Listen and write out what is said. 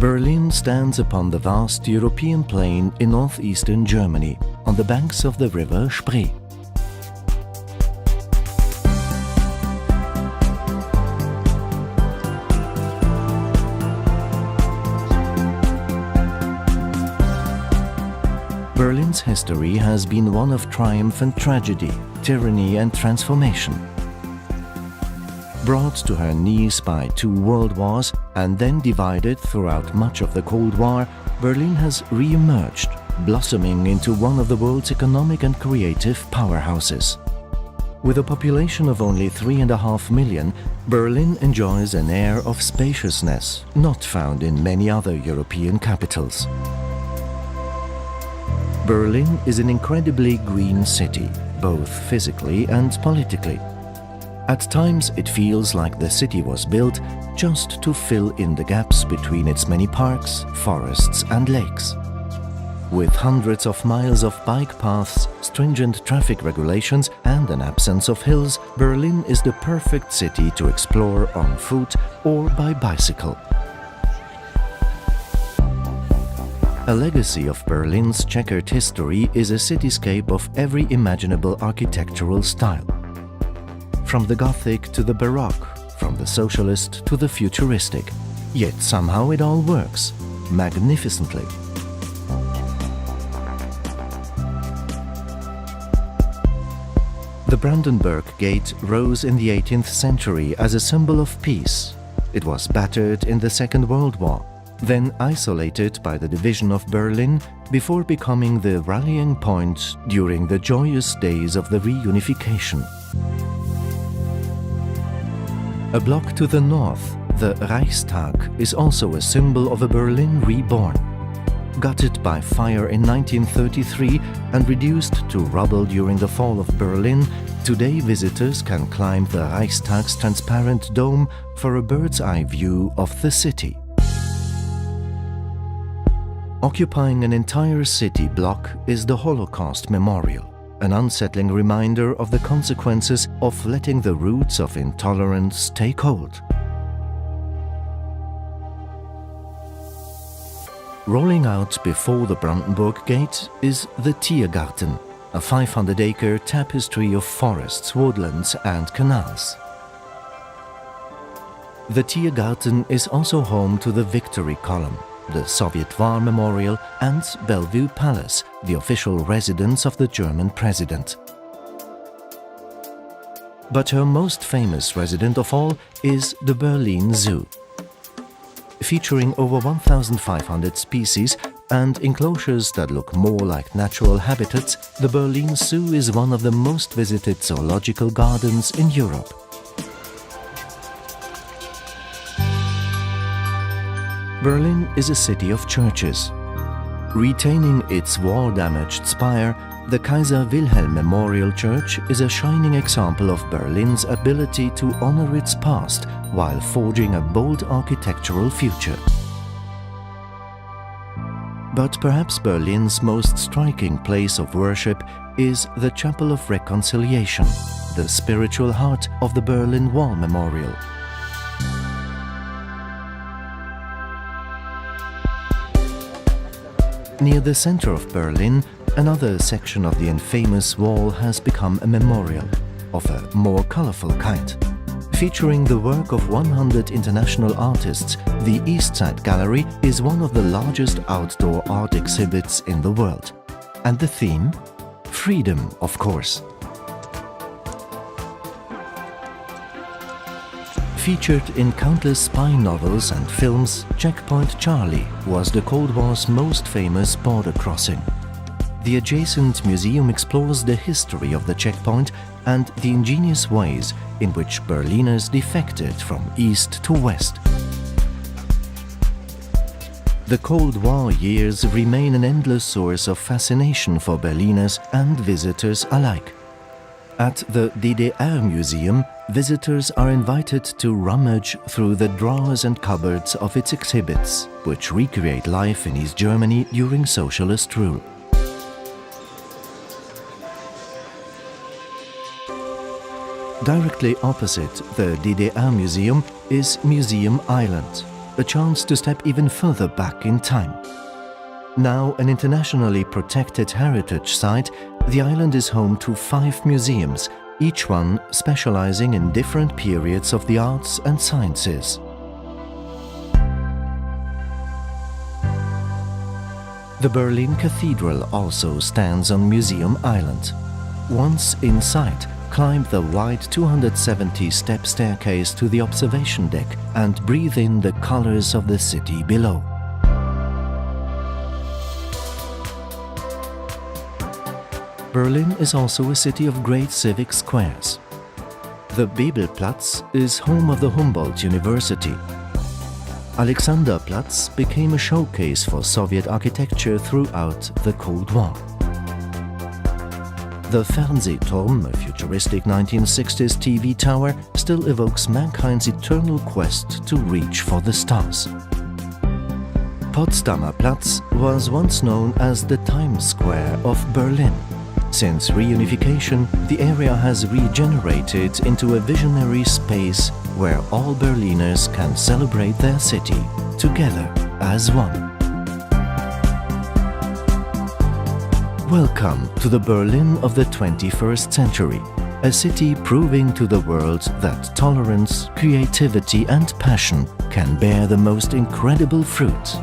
Berlin stands upon the vast European plain in northeastern Germany, on the banks of the river Spree. Berlin's history has been one of triumph and tragedy, tyranny and transformation. Brought to her knees by 2 world wars and then divided throughout much of the Cold War, Berlin has re-emerged, blossoming into one of the world's economic and creative powerhouses. With a population of only 3.5 million, Berlin enjoys an air of spaciousness not found in many other European capitals. Berlin is an incredibly green city, both physically and politically. At times it feels like the city was built just to fill in the gaps between its many parks, forests and lakes. With hundreds of miles of bike paths, stringent traffic regulations and an absence of hills, Berlin is the perfect city to explore on foot or by bicycle. A legacy of Berlin's checkered history is a cityscape of every imaginable architectural style. From the Gothic to the Baroque, from the socialist to the futuristic. Yet somehow it all works, magnificently. The Brandenburg Gate rose in the 18th century as a symbol of peace. It was battered in the Second World War, then isolated by the division of Berlin before becoming the rallying point during the joyous days of the reunification. A block to the north, the Reichstag is also a symbol of a Berlin reborn. Gutted by fire in 1933 and reduced to rubble during the fall of Berlin, today visitors can climb the Reichstag's transparent dome for a bird's-eye view of the city. Occupying an entire city block is the Holocaust Memorial, an unsettling reminder of the consequences of letting the roots of intolerance take hold. Rolling out before the Brandenburg Gate is the Tiergarten, a 500-acre tapestry of forests, woodlands and canals. The Tiergarten is also home to the Victory Column, the Soviet War Memorial and Bellevue Palace, the official residence of the German president. But her most famous resident of all is the Berlin Zoo. Featuring over 1,500 species and enclosures that look more like natural habitats, the Berlin Zoo is one of the most visited zoological gardens in Europe. Berlin is a city of churches. Retaining its war-damaged spire, the Kaiser Wilhelm Memorial Church is a shining example of Berlin's ability to honor its past while forging a bold architectural future. But perhaps Berlin's most striking place of worship is the Chapel of Reconciliation, the spiritual heart of the Berlin Wall Memorial. Near the center of Berlin, another section of the infamous wall has become a memorial, of a more colorful kind. Featuring the work of 100 international artists, the East Side Gallery is one of the largest outdoor art exhibits in the world. And the theme? Freedom, of course. Featured in countless spy novels and films, Checkpoint Charlie was the Cold War's most famous border crossing. The adjacent museum explores the history of the checkpoint and the ingenious ways in which Berliners defected from east to west. The Cold War years remain an endless source of fascination for Berliners and visitors alike. At the DDR Museum, visitors are invited to rummage through the drawers and cupboards of its exhibits, which recreate life in East Germany during socialist rule. Directly opposite the DDR Museum is Museum Island, a chance to step even further back in time. Now an internationally protected heritage site, the island is home to 5 museums, each one specializing in different periods of the arts and sciences. The Berlin Cathedral also stands on Museum Island. Once inside, climb the wide 270-step staircase to the observation deck and breathe in the colors of the city below. Berlin is also a city of great civic squares. The Bebelplatz is home of the Humboldt University. Alexanderplatz became a showcase for Soviet architecture throughout the Cold War. The Fernsehturm, a futuristic 1960s TV tower, still evokes mankind's eternal quest to reach for the stars. Potsdamer Platz was once known as the Times Square of Berlin. Since reunification, the area has regenerated into a visionary space where all Berliners can celebrate their city together as one. Welcome to the Berlin of the 21st century, a city proving to the world that tolerance, creativity and passion can bear the most incredible fruit.